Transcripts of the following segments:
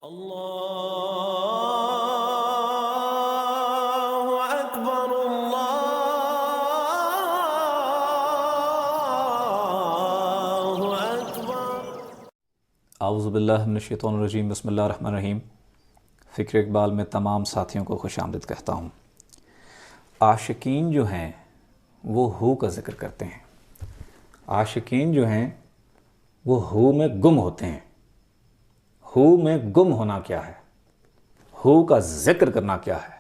اللہ اکبر اللہ اکبر۔ اعوذ باللہ من الشیطان الرجیم، بسم اللہ الرحمن الرحیم۔ فکر اقبال میں تمام ساتھیوں کو خوش آمدید کہتا ہوں۔ عاشقین جو ہیں وہ ہو کا ذکر کرتے ہیں، عاشقین جو ہیں وہ ہو میں گم ہوتے ہیں۔ ہو میں گم ہونا کیا ہے؟ ہو کا ذکر کرنا کیا ہے؟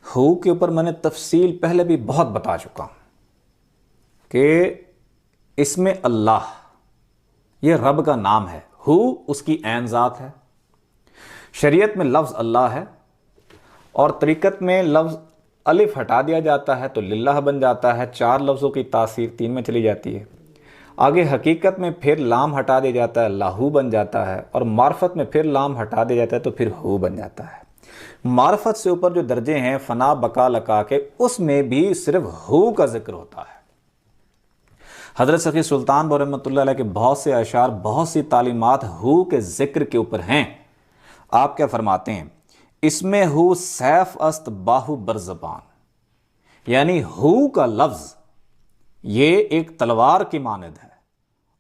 ہو کے اوپر میں نے تفصیل پہلے بھی بہت بتا چکا ہوں کہ اس میں اللہ یہ رب کا نام ہے، ہو اس کی عین ذات ہے۔ شریعت میں لفظ اللہ ہے اور طریقت میں لفظ الف ہٹا دیا جاتا ہے تو للہ بن جاتا ہے، چار لفظوں کی تاثیر تین میں چلی جاتی ہے۔ آگے حقیقت میں پھر لام ہٹا دیا جاتا ہے، لاہو بن جاتا ہے، اور معرفت میں پھر لام ہٹا دیا جاتا ہے تو پھر ہو بن جاتا ہے۔ معرفت سے اوپر جو درجے ہیں فنا بقا لقا کے، اس میں بھی صرف ہو کا ذکر ہوتا ہے۔ حضرت سخی سلطان بہو رحمۃ اللہ علیہ کے بہت سے اشعار، بہت سی تعلیمات ہو کے ذکر کے اوپر ہیں۔ آپ کیا فرماتے ہیں؟ اس میں ہو سیف است باہو بر زبان، یعنی ہو کا لفظ یہ ایک تلوار کی مانند ہے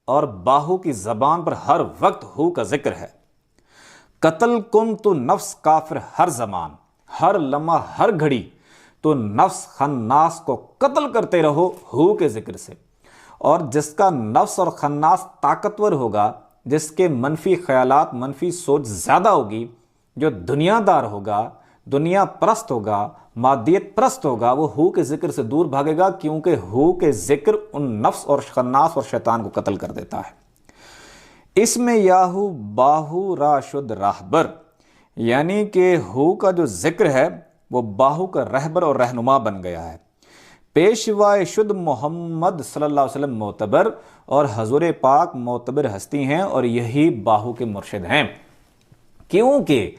اور باہو کی زبان پر ہر وقت ہو کا ذکر ہے۔ قتل کن تو نفس کافر ہر زمان، ہر لمحہ ہر گھڑی تو نفس خناس کو قتل کرتے رہو ہو کے ذکر سے۔ اور جس کا نفس اور خناس طاقتور ہوگا، جس کے منفی خیالات، منفی سوچ زیادہ ہوگی، جو دنیا دار ہوگا، دنیا پرست ہوگا، مادیت پرست ہوگا، وہ ہو کے ذکر سے دور بھاگے گا، کیونکہ ہو کے ذکر ان نفس اور خناس اور شیطان کو قتل کر دیتا ہے۔ اس میں یاہو باہو را شد راہبر، یعنی کہ ہو کا جو ذکر ہے وہ باہو کا رہبر اور رہنما بن گیا ہے۔ پیشوائے شد محمد صلی اللہ علیہ وسلم معتبر، اور حضور پاک معتبر ہستی ہیں اور یہی باہو کے مرشد ہیں، کیونکہ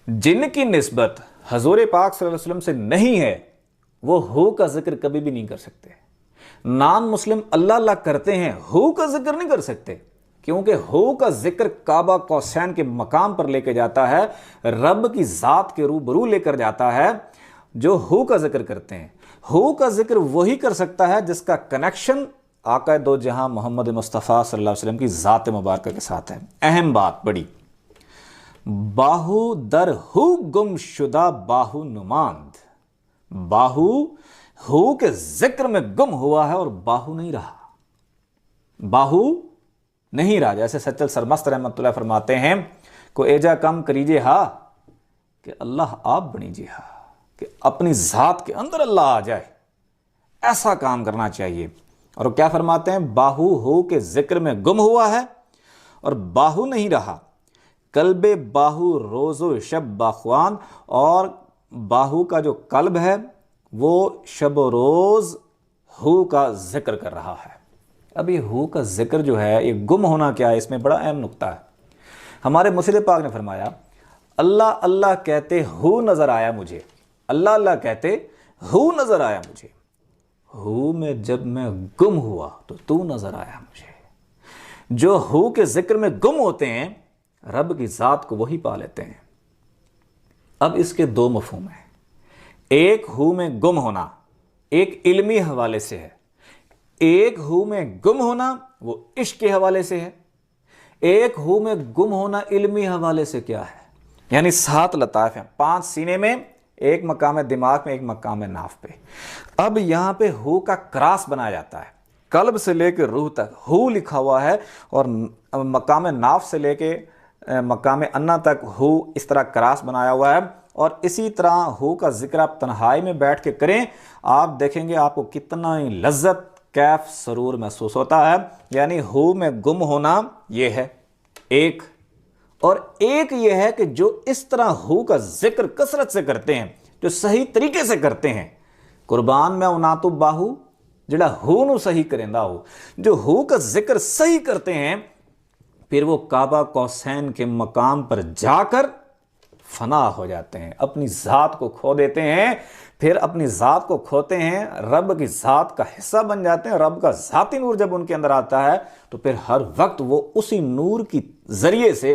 جن کی نسبت حضور پاک صلی اللہ علیہ وسلم سے نہیں ہے وہ ہو کا ذکر کبھی بھی نہیں کر سکتے۔ نان مسلم اللہ اللہ کرتے ہیں، ہو کا ذکر نہیں کر سکتے، کیونکہ ہو کا ذکر کعبہ قوسین کے مقام پر لے کے جاتا ہے، رب کی ذات کے روبرو لے کر جاتا ہے۔ جو ہو کا ذکر کرتے ہیں، ہو کا ذکر وہی کر سکتا ہے جس کا کنیکشن آقا دو جہاں محمد مصطفیٰ صلی اللہ علیہ وسلم کی ذات مبارکہ کے ساتھ ہے۔ اہم بات بڑی، باہو در ہو گم شدہ باہو نماند، باہو ہو کے ذکر میں گم ہوا ہے اور باہو نہیں رہا، باہو نہیں رہا۔ جیسے سچل سرمست رحمۃ اللہ فرماتے ہیں کو ایجا کم کریجے ہا کہ اللہ آپ بنیجے ہا، کہ اپنی ذات کے اندر اللہ آ جائے، ایسا کام کرنا چاہیے۔ اور کیا فرماتے ہیں؟ باہو ہو کے ذکر میں گم ہوا ہے اور باہو نہیں رہا، قلب باہو روز و شب باخوان، اور باہو کا جو قلب ہے وہ شب و روز ہو کا ذکر کر رہا ہے۔ اب یہ ہو کا ذکر جو ہے، یہ گم ہونا کیا ہے، اس میں بڑا اہم نقطہ ہے۔ ہمارے مرشد پاک نے فرمایا اللہ اللہ کہتے ہو نظر آیا مجھے، اللہ اللہ کہتے ہو نظر آیا مجھے، ہو میں جب میں گم ہوا تو نظر آیا مجھے۔ جو ہو کے ذکر میں گم ہوتے ہیں رب کی ذات کو وہی پا لیتے ہیں۔ اب اس کے دو مفہوم ہیں، ایک ہو میں گم ہونا ایک علمی حوالے سے ہے، ایک ہو میں گم ہونا وہ عشق کے حوالے سے ہے۔ ایک ہو میں گم ہونا علمی حوالے سے کیا ہے؟ یعنی 7 لطائف ہیں، 5 سینے میں، ایک مقام دماغ میں، ایک مقام ناف پہ۔ اب یہاں پہ ہو کا کراس بنایا جاتا ہے، قلب سے لے کے روح تک ہو لکھا ہوا ہے، اور مقام ناف سے لے کے مقام انا تک ہو اس طرح کراس بنایا ہوا ہے۔ اور اسی طرح ہو کا ذکر آپ تنہائی میں بیٹھ کے کریں، آپ دیکھیں گے آپ کو کتنا ہی لذت، کیف، سرور محسوس ہوتا ہے۔ یعنی ہو میں گم ہونا یہ ہے ایک، اور ایک یہ ہے کہ جو اس طرح ہو کا ذکر کثرت سے کرتے ہیں، جو صحیح طریقے سے کرتے ہیں، قربان میں انا تو باہو جڑا ہو نو صحیح کریندا ہو، جو ہو کا ذکر صحیح کرتے ہیں، پھر وہ کعبہ قوسین کے مقام پر جا کر فنا ہو جاتے ہیں، اپنی ذات کو کھو دیتے ہیں۔ پھر اپنی ذات کو کھوتے ہیں، رب کی ذات کا حصہ بن جاتے ہیں۔ رب کا ذاتی نور جب ان کے اندر آتا ہے تو پھر ہر وقت وہ اسی نور کی ذریعے سے